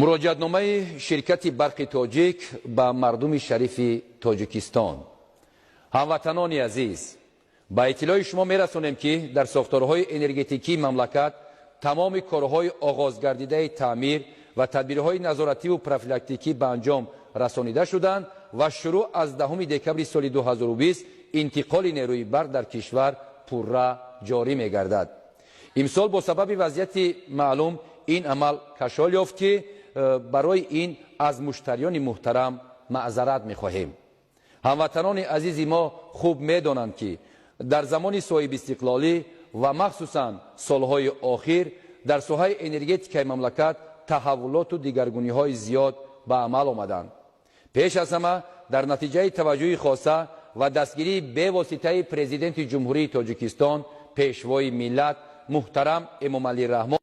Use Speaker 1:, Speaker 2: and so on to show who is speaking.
Speaker 1: مراجعتنامه شرکت برق تاجیک به مردم شریف تاجیکستان. هموطنان عزیز، با اطلاع شما میرسانیم که در ساختارهای انرژتیکی مملکت تمام کارهای آغاز گردیده تعمیر و تدبیرهای نظارتی و پروفیلاکتیکی به انجام رسانیده شدند و شروع از 10 دکمبر سال 2020 انتقال نیروی برق در کشور پررا جاری می‌گردد. امسال با سبب وضعیت معلوم این عمل کشال یافت که برای این از مشتریان محترم معذرت می‌خواهیم. هموطنان عزیز ما خوب می‌دانند که در زمان صاحب استقلالی و مخصوصاً سالهای اخیر در ساحه انرژتیک مملکت تحولات و دیگرگونی‌های زیاد به عمل آمدند. پیش از همه در نتیجه توجه خاصه و دستگیری به واسطه پرزیدنت جمهوری تاجیکستان پیشوای ملت محترم امامعلی رحمان